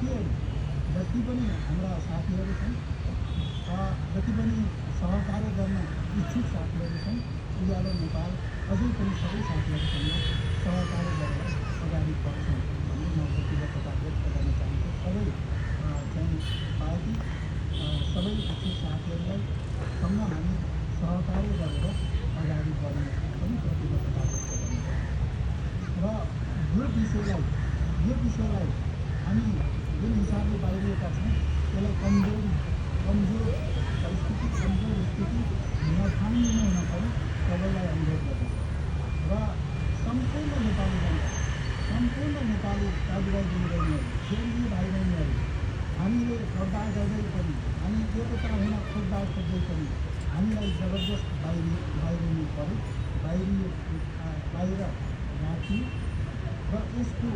साथीहरू जति पनि हाम्रा साथीहरू छन्, जति पनि सहकार्य गर्न इच्छुक साथीहरू छन्, उज्यालो नेपाल अझै पनि सबै साथीहरूसँग सहकार्य गरेर अगाडि बढ्छौँ भन्ने म प्रतिबद्धता व्यक्त गर्न चाहन्छु। सबै चाहिँ पार्टी सबै इच्छुक साथीहरूलाई सँग हामी सहकार्य गरेर अगाडि बढ्ने पनि प्रतिबद्धता व्यक्त गर्न चाहन्छु। र यो विषयलाई हामी जुन हिसाबले बाहिरिएका छौँ त्यसलाई कमजोर स्थिति नठान्नु नै नपरे सबैलाई अनुरोध गर्दछु। र सम्पूर्ण नेपाली जनता, सम्पूर्ण नेपाली दाजुभाइ दिदीबहिनीहरू, जेएनयू भाइ बहिनीहरू, हामीले गद्दार गर्दै पनि, हामी एकता हुन खोज्दै पनि हामीलाई जबरजस्त बाहिरिनु पऱ्यो, बाहिर राख्यो र यसको